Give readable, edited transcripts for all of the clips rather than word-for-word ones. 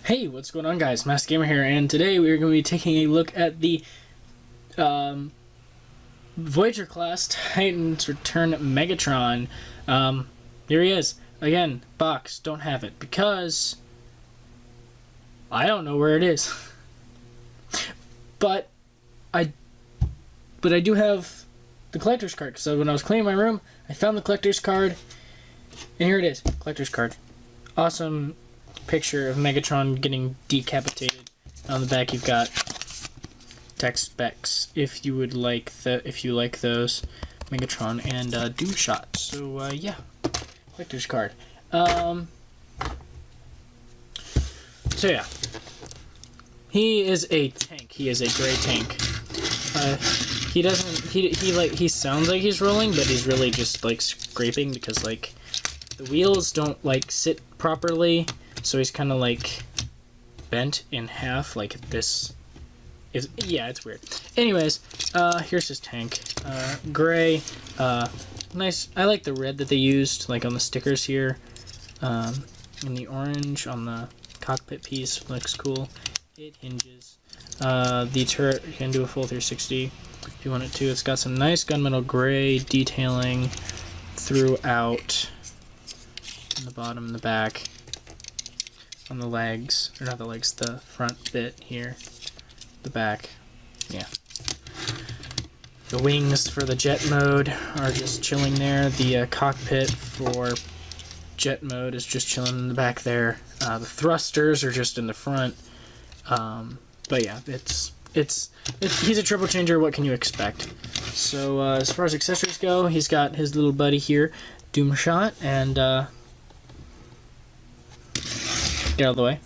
Hey, what's going on, guys? MaskedGaming here, and today we are going to be taking a look at the Voyager class Titans Return Megatron. Here he is again. Box, don't have it because I don't know where it is. but I do have the collector's card. So when I was cleaning my room, I found the collector's card, and here it is, collector's card. Awesome picture of Megatron getting decapitated. On the back, you've got text specs if you would like if you like those, Megatron and Doom Shot. So yeah, collector's card. So yeah, he is a tank. He is a gray tank. He doesn't. He sounds like he's rolling, but he's really just like scraping because like the wheels don't like sit properly. So he's kind of like bent in half, like this. Yeah, it's weird. Anyways, here's his tank. Gray. Nice. I like the red that they used, like on the stickers here. And the orange on the cockpit piece looks cool. It hinges. The turret, you can do a full 360 if you want it to. It's got some nice gunmetal gray detailing throughout. In the bottom and the back. On the legs, or not the legs, the front bit here, the back, yeah. The wings for the jet mode are just chilling there. The cockpit for jet mode is just chilling in the back there. The thrusters are just in the front. But yeah, he's a turbo changer. What can you expect? So as far as accessories go, he's got his little buddy here, Doom Shot, and get out of the way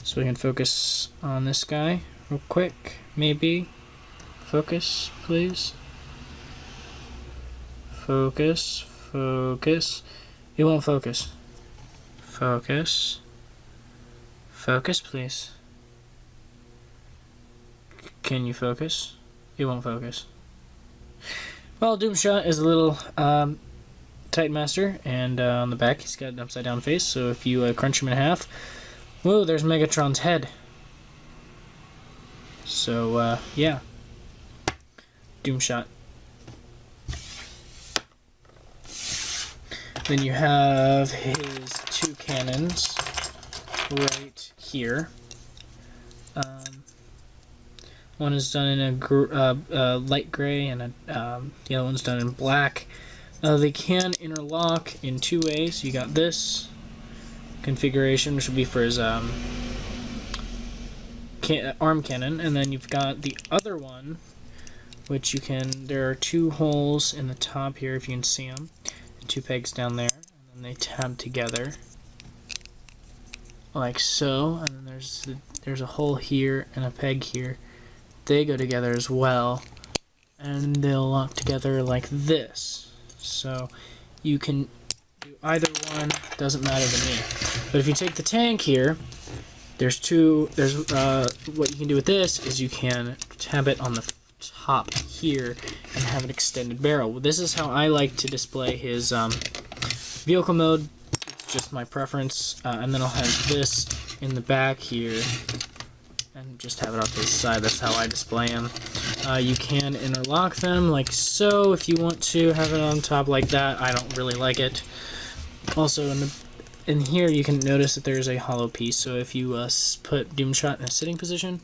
so we can focus on this guy real quick. Maybe focus, please. Focus. It won't focus. Focus, please. Can you focus? It won't focus. Well, Doomshot is a little Titan Master, and on the back he's got an upside down face, so if you crunch him in half, whoa, there's Megatron's head. So yeah, Doomshot. Then you have his two cannons right here. One is done in a light gray, and the other one's done in black. They can interlock in two ways. You got this configuration, which would be for his arm cannon, and then you've got the other one, which you can. There are two holes in the top here, if you can see them, and two pegs down there, and then they tab together like so. And then there's a hole here and a peg here. They go together as well, and they'll lock together like this. So you can do either one, doesn't matter to me. But if you take the tank here, what you can do with this is you can tab it on the top here and have an extended barrel. This is how I like to display his vehicle mode. It's just my preference. And then I'll have this in the back here and just have it off to the side. That's how I display them. You can interlock them like so if you want to have it on top like that. I don't really like it. Also, in here you can notice that there's a hollow piece, so if you put Doomshot in a sitting position,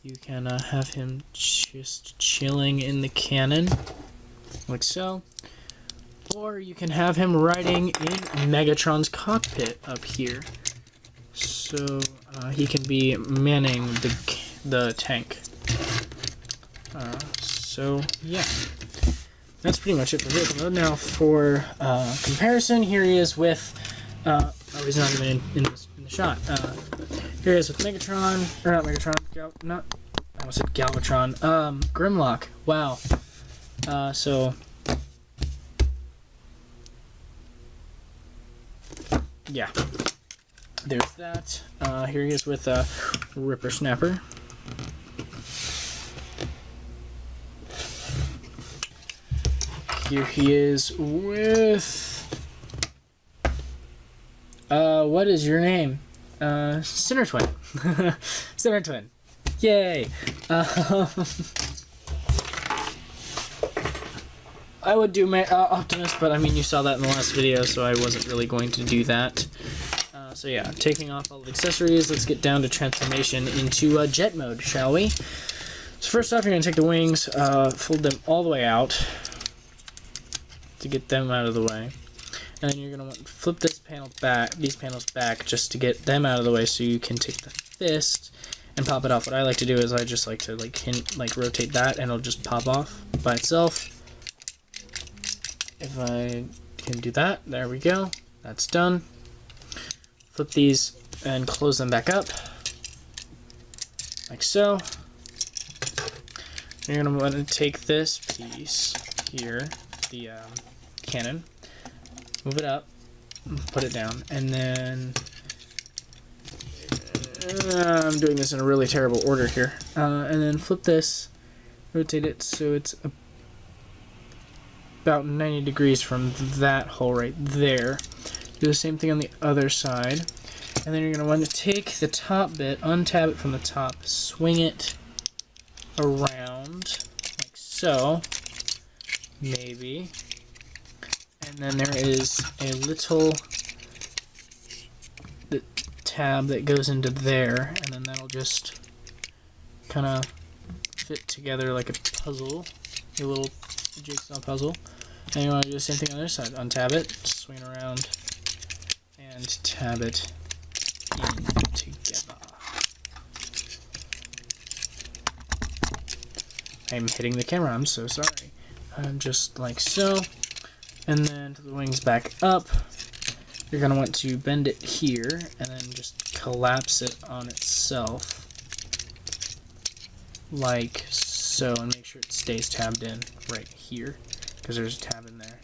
you can have him just chilling in the cannon like so, or you can have him riding in Megatron's cockpit up here, so he can be manning the tank. So yeah, that's pretty much it for vehicle mode. Now for comparison, here he is with he's not even in the shot. Here he is with Megatron, or not Megatron, I almost said Galvatron. Grimlock. Wow. So yeah, there's that. Here he is with Ripper Snapper. Here he is with what is your name? Sinner Twin. Sinner Twin. Yay! I would do Optimus, but I mean, you saw that in the last video, so I wasn't really going to do that. So yeah, taking off all the accessories, let's get down to transformation into jet mode, shall we? So first off, you're going to take the wings, fold them all the way out to get them out of the way. And then you're going to flip this panel back, these panels back, just to get them out of the way so you can take the fist and pop it off. What I like to do is I just like to rotate that and it'll just pop off by itself. If I can do that, there we go. That's done. Flip these and close them back up, like so. You're going to want to take this piece here, the cannon, move it up, put it down, and then I'm doing this in a really terrible order here. And then flip this, rotate it so it's about 90 degrees from that hole right there. Do the same thing on the other side. And then you're going to want to take the top bit, untab it from the top, swing it around, like so, maybe. And then there is a little tab that goes into there, and then that'll just kind of fit together like a puzzle, a little jigsaw puzzle. And you want to do the same thing on the other side. Untab it, swing it around, and tab it in together. I'm hitting the camera, I'm so sorry. Just like so. And then the wings back up. You're going to want to bend it here and then just collapse it on itself like so, and make sure it stays tabbed in right here because there's a tab in there.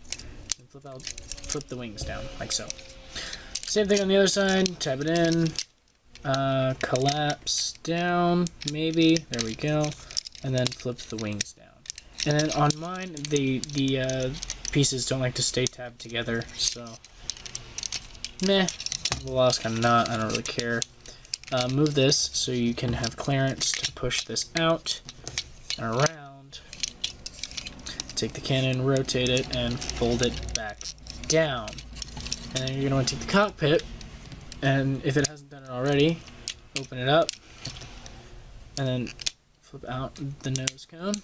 And flip the wings down like so. Same thing on the other side. Tab it in, collapse down, maybe. There we go. And then flip the wings down. And then on mine, the pieces don't like to stay tabbed together, so meh. The last kind of not. I don't really care. Move this so you can have clearance to push this out and around. Take the cannon, rotate it, and fold it back down. And then you're going to want to take the cockpit, and if it hasn't done it already, open it up, and then flip out the nose cone,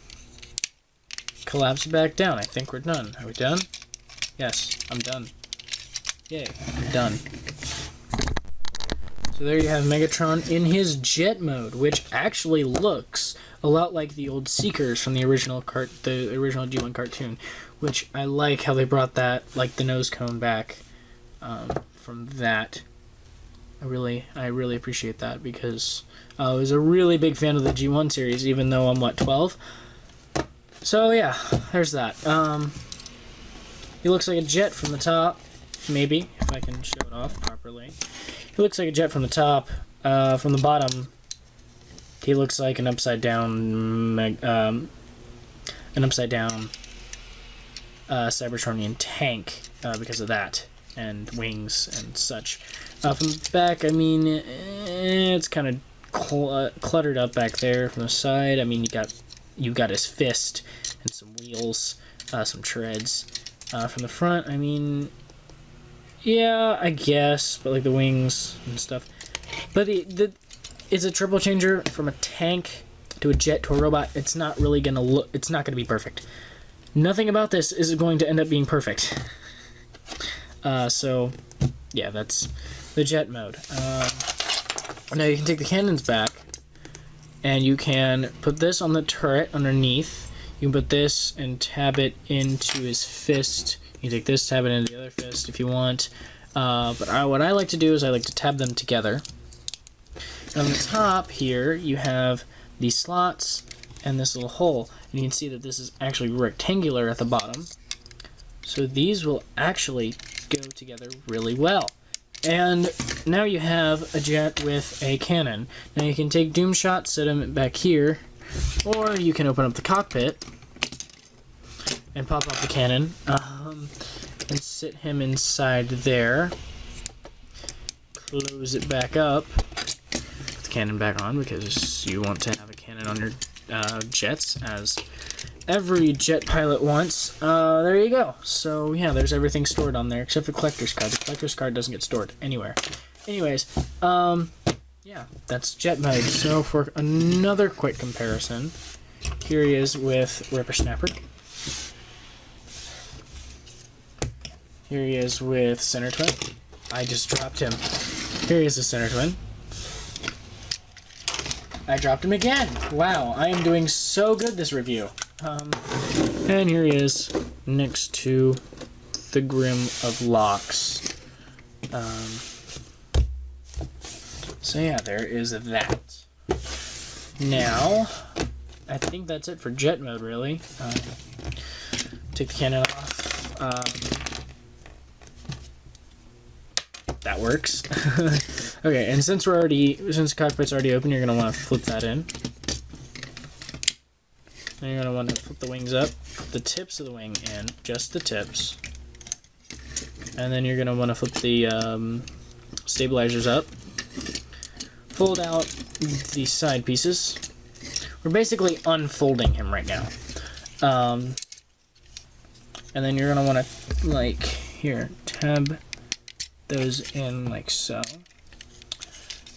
collapse it back down. I think we're done. Are we done? Yes, I'm done. Yay, I'm done. So there you have Megatron in his jet mode, which actually looks a lot like the old Seekers from the original G1 cartoon, which I like how they brought that, like the nose cone back from that. I really appreciate that because I was a really big fan of the G1 series, even though I'm, 12? So yeah, there's that. He looks like a jet from the top, maybe, if I can show it off properly. He looks like a jet from the top. From the bottom, he looks like an upside down Cybertronian tank because of that, and wings and such. From the back, I mean, it's kind of cluttered up back there. From the side, I mean, you got his fist and some wheels, some treads. From the front, I mean, yeah, I guess, but like the wings and stuff. But it's a triple changer from a tank to a jet to a robot. It's not really gonna look. It's not gonna be perfect. Nothing about this is going to end up being perfect. So yeah, that's the jet mode. Now you can take the cannons back, and you can put this on the turret underneath. You can put this and tab it into his fist. You can take this, tab it into the other fist if you want. But what I like to do is I like to tab them together. And on the top here, you have these slots and this little hole. And you can see that this is actually rectangular at the bottom. So these will actually go together really well. And now you have a jet with a cannon. Now you can take Doomshot, set him back here, or you can open up the cockpit and pop off the cannon and sit him inside there. close it back up. Put the cannon back on because you want to have a cannon on your jets, as every jet pilot wants. There you go. So yeah, there's everything stored on there except for collector's card. The collector's card doesn't get stored anywhere. Anyways, yeah, that's jet mode. So for another quick comparison, here he is with Whippersnapper. Here he is with Center Twin. I just dropped him. Here he is, the Center Twin. I dropped him again. Wow, I am doing so good this review. And here he is next to the Grim of Locks. So yeah, there is that. Now, I think that's it for jet mode, really. Take the cannon off. That works. Okay, and since the cockpit's already open, you're gonna want to flip that in. And you're gonna want to flip the wings up, flip the tips of the wing in, just the tips. And then you're gonna want to flip the stabilizers up. Fold out the side pieces. We're basically unfolding him right now. And then you're gonna want to, like, here, tab those in like so,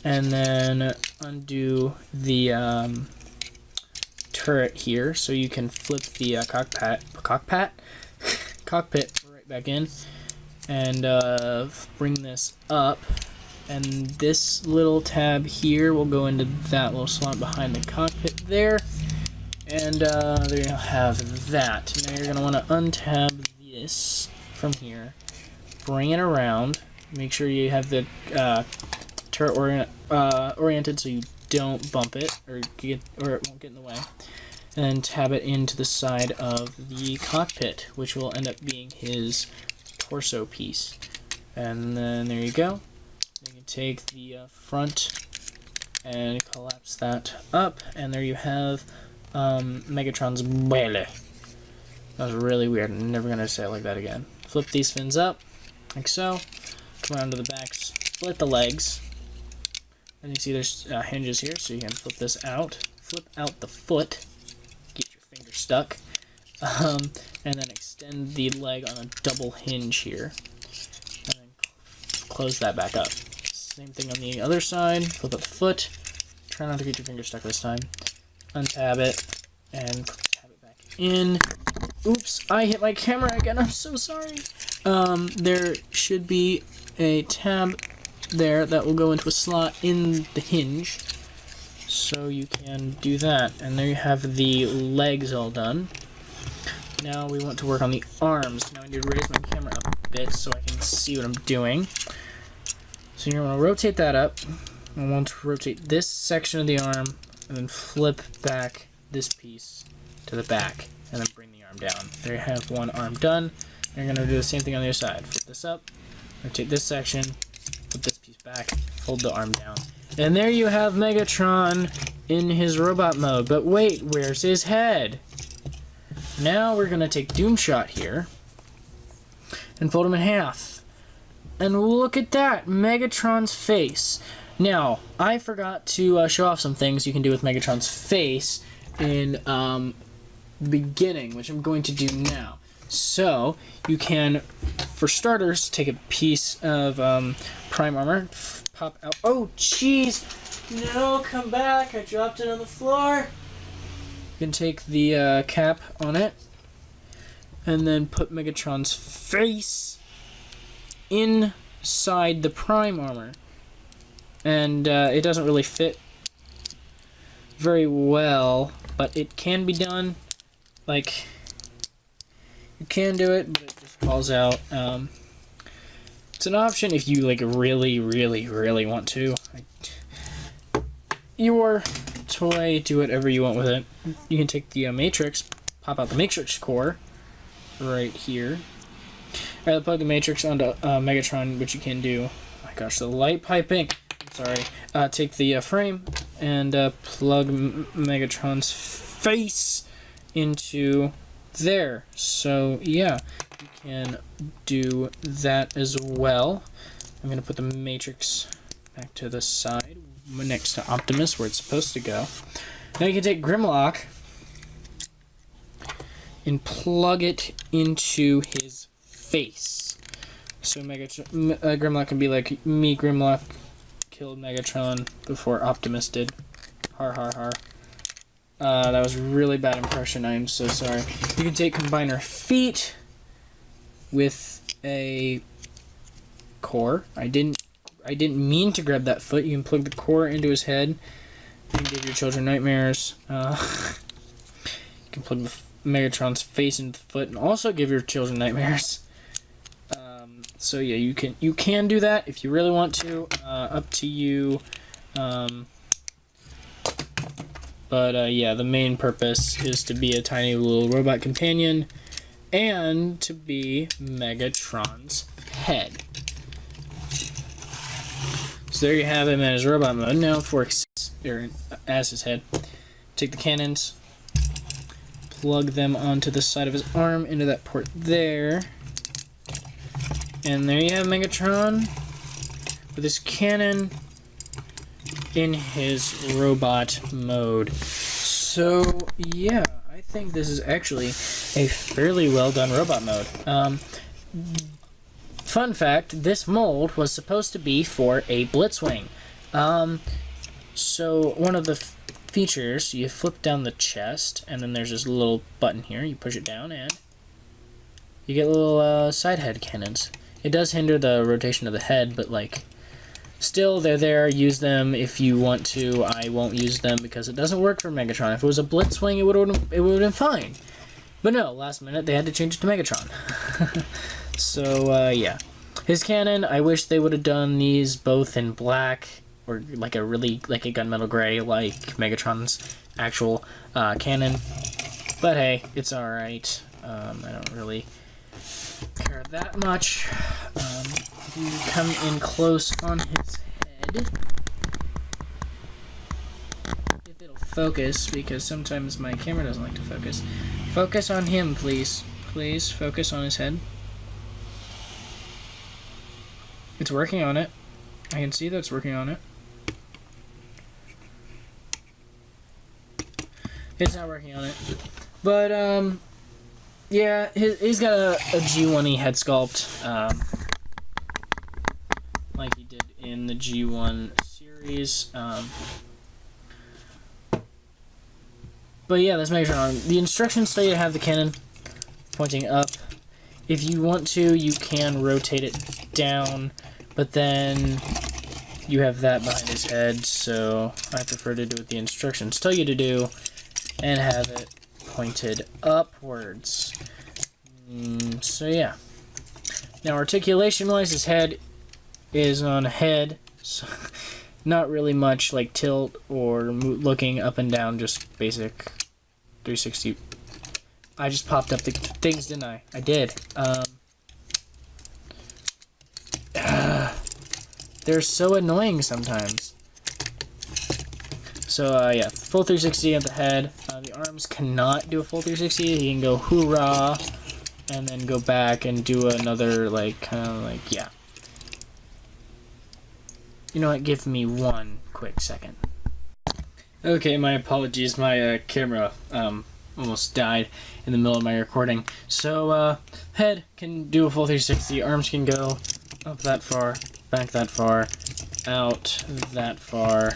and then undo the turret here so you can flip the cockpit right back in, and bring this up, and this little tab here will go into that little slot behind the cockpit there, and there you'll have that. Now you're going to want to untab this from here, bring it around. Make sure you have the turret oriented so you don't bump it or it won't get in the way. And then tab it into the side of the cockpit, which will end up being his torso piece. And then there you go. You can take the front and collapse that up, and there you have Megatron's belly. That was really weird. I'm never gonna say it like that again. Flip these fins up, like so. Come around to the back, split the legs. As you see, there's hinges here, so you can flip this out. Flip out the foot, get your finger stuck, and then extend the leg on a double hinge here, and then close that back up. Same thing on the other side. Flip up the foot. Try not to get your finger stuck this time. Untab it and tab it back in. Oops, I hit my camera again. I'm so sorry. There should be a tab there that will go into a slot in the hinge, so you can do that. And there you have the legs all done. Now we want to work on the arms. Now I need to raise my camera up a bit so I can see what I'm doing. So you're going to rotate that up. I want to rotate this section of the arm and then flip back this piece to the back and then bring the arm down. There you have one arm done. You're going to do the same thing on the other side. Flip this up, rotate this section, flip this piece back, fold the arm down. And there you have Megatron in his robot mode. But wait, where's his head? Now we're going to take Doomshot here and fold him in half. And look at that, Megatron's face. Now, I forgot to show off some things you can do with Megatron's face in the beginning, which I'm going to do now. So, you can, for starters, take a piece of prime armor, pop out. Oh, jeez! No, come back! I dropped it on the floor! You can take the cap on it, and then put Megatron's face inside the prime armor. And it doesn't really fit very well, but it can be done. Like, you can do it, but it just falls out. It's an option if you like really want to. Your toy, do whatever you want with it. You can take the Matrix, pop out the Matrix core right here. Alright, plug the Matrix onto Megatron, which you can do. Oh my gosh, the light piping. Sorry. Take the frame and plug Megatron's face into there. So yeah, you can do that as well. I'm gonna put the Matrix back to the side next to Optimus where it's supposed to go. Now you can take Grimlock and plug it into his face. So Grimlock can be like, me, Grimlock, killed Megatron before Optimus did. Har har har. That was a really bad impression. I am so sorry. You can take Combiner Feet with a core. I didn't mean to grab that foot. You can plug the core into his head. You can give your children nightmares. You can plug Megatron's face into the foot and also give your children nightmares. So yeah, you can do that if you really want to. Up to you. But yeah, the main purpose is to be a tiny little robot companion and to be Megatron's head. So there you have him in his robot mode. Now as his head. Take the cannons, plug them onto the side of his arm into that port there. And there you have Megatron with his cannon in his robot mode. So yeah, I think this is actually a fairly well done robot mode. Fun fact, this mold was supposed to be for a Blitzwing. So one of the features, you flip down the chest, and then there's this little button here. You push it down, and you get little side head cannons. It does hinder the rotation of the head, but like, still, they're there. Use them if you want to. I won't use them because it doesn't work for Megatron. If it was a Blitzwing, it would have been fine. But no, last minute they had to change it to Megatron. So yeah, his cannon. I wish they would have done these both in black or like a gunmetal gray, like Megatron's actual cannon. But hey, it's all right. I don't really care that much. If you come in close on his head, if it'll focus, because sometimes my camera doesn't like to focus. Focus on him, please. Please focus on his head. It's working on it. I can see that it's working on it. It's not working on it. But, yeah, he's got a G1-y head sculpt, like he did in the G1 series. But yeah, that's Megatron. The instructions tell you to have the cannon pointing up. If you want to, you can rotate it down, but then you have that behind his head, so I prefer to do what the instructions tell you to do and have it pointed upwards. So yeah. Now articulation-wise, his head is on a head, so not really much like tilt or looking up and down, just basic 360. I just popped up the things, didn't I? I did. They're so annoying sometimes. So yeah, full 360 at the head. The arms cannot do a full 360. He can go hoorah, and then go back and do another yeah. You know what? Give me one quick second. Okay, my apologies. My camera almost died in the middle of my recording. So head can do a full 360. Arms can go up that far, back that far, out that far.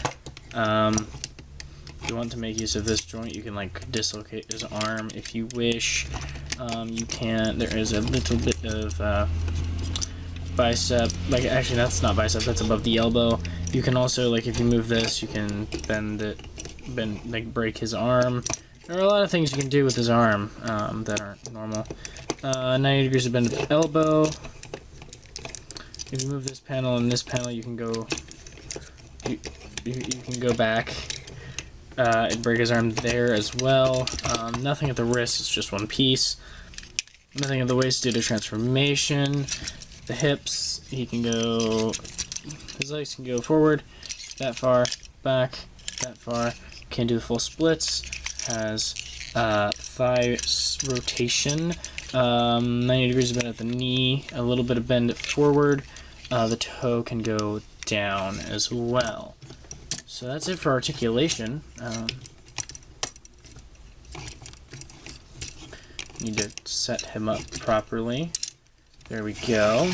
If you want to make use of this joint, you can like dislocate his arm if you wish. You can. There is a little bit of bicep. Like actually, that's not bicep. That's above the elbow. You can also like if you move this, you can break his arm. There are a lot of things you can do with his arm that aren't normal. 90 degrees of bend at the elbow. If you move this panel and this panel, you can go. You can go back and break his arm there as well. Nothing at the wrist, it's just one piece. Nothing at the waist due to transformation. The hips, he can go, his legs can go forward, that far, back, that far. Can't do the full splits. Has thigh rotation. 90 degrees of bend at the knee, a little bit of bend forward. The toe can go down as well. So that's it for articulation. Need to set him up properly. There we go.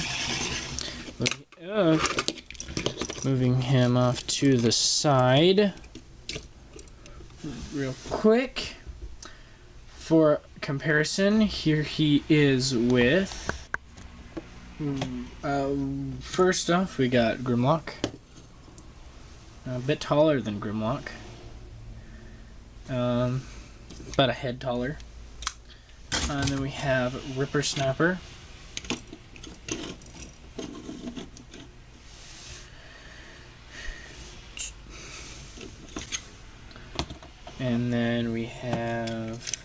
Moving him off to the side real quick. For comparison, here he is with... first off, we got Grimlock. A bit taller than Grimlock. About a head taller. And then we have Ripper Snapper. And then we have...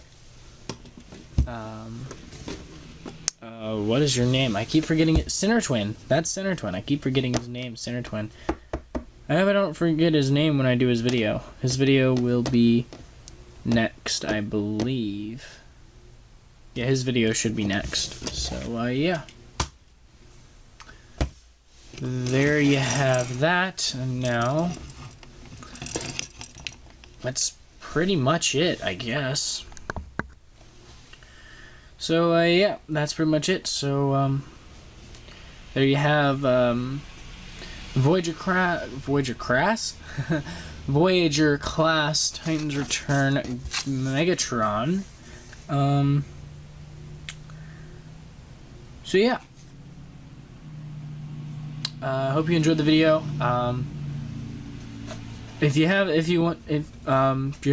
what is your name? I keep forgetting it. Sinner Twin. That's Sinner Twin. I keep forgetting his name, Sinner Twin. I hope I don't forget his name when I do his video. His video will be next, I believe. Yeah, his video should be next. So, yeah. There you have that. And now, that's pretty much it, I guess. So, yeah, that's pretty much it. So, there you have, Voyager class Titans Return Megatron. So yeah. Hope you enjoyed the video. If you're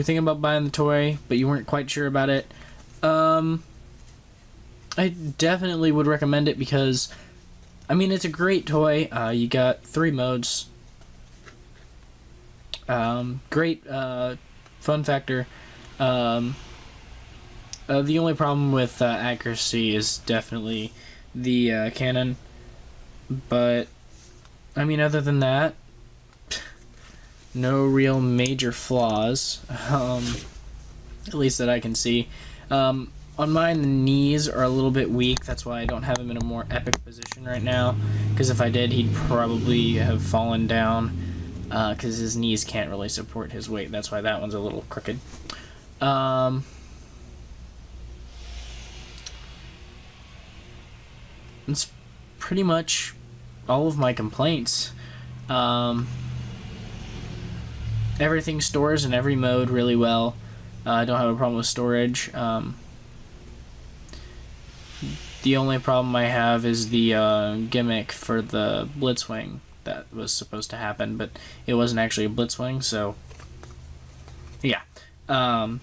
thinking about buying the toy, but you weren't quite sure about it, I definitely would recommend it because, I mean, it's a great toy. You got 3 modes. Great fun factor. The only problem with accuracy is definitely the cannon. But, I mean, other than that, no real major flaws. At least that I can see. On mine, the knees are a little bit weak. That's why I don't have him in a more epic position right now. Because if I did, he'd probably have fallen down. Because his knees can't really support his weight. That's why that one's a little crooked. It's pretty much all of my complaints. Everything stores in every mode really well. I don't have a problem with storage. The only problem I have is the gimmick for the Blitzwing that was supposed to happen, but it wasn't actually a Blitzwing, so yeah. But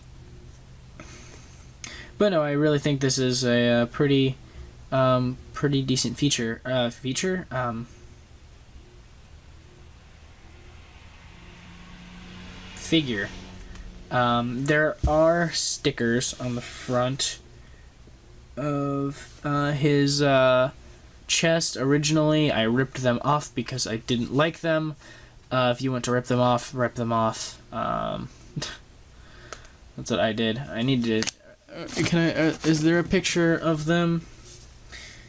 no, I really think this is a pretty decent figure. There are stickers on the front of his chest. Originally, I ripped them off because I didn't like them. If you want to rip them off, rip them off. That's what I did. I needed to... is there a picture of them?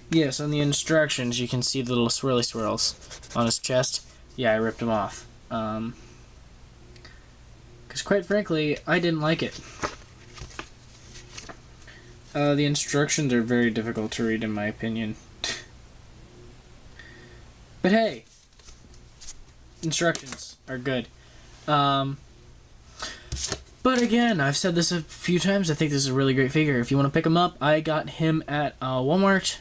Yes, on the instructions you can see the little swirly swirls on his chest. Yeah, I ripped them off. Because quite frankly, I didn't like it. The instructions are very difficult to read in my opinion. But hey, instructions are good. But again, I've said this a few times, I think this is a really great figure. If you want to pick him up, I got him at Walmart.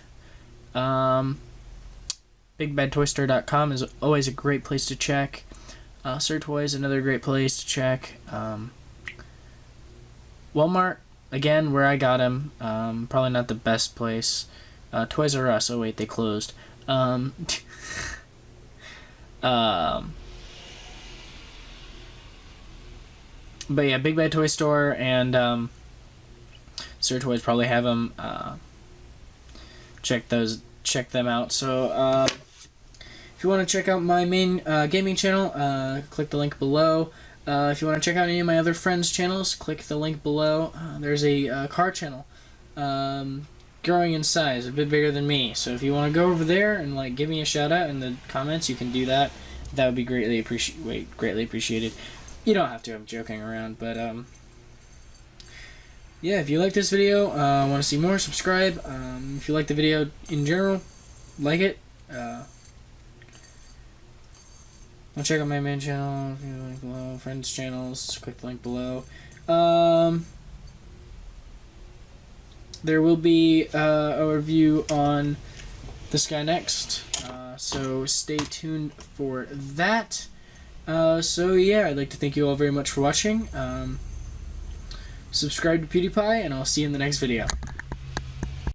BigBadToyStore.com is always a great place to check. Sir Toys, another great place to check. Walmart, again, where I got him, probably not the best place. Toys R Us, oh wait, they closed. But yeah, Big Bad Toy Store and Sir Toys probably have them. Check them out. So if you want to check out my main gaming channel, click the link below. If you want to check out any of my other friends' channels, click the link below. There's a car channel growing in size, a bit bigger than me. So if you want to go over there and like give me a shout out in the comments, you can do that. that would be greatly appreciated. You don't have to. I'm joking around, but yeah. If you like this video, want to see more, subscribe. If you like the video in general, like it. I'll check out my main channel, link below, friends' channels, click the link below. There will be a review on this guy next, so stay tuned for that. So yeah, I'd like to thank you all very much for watching. Subscribe to PewDiePie, and I'll see you in the next video.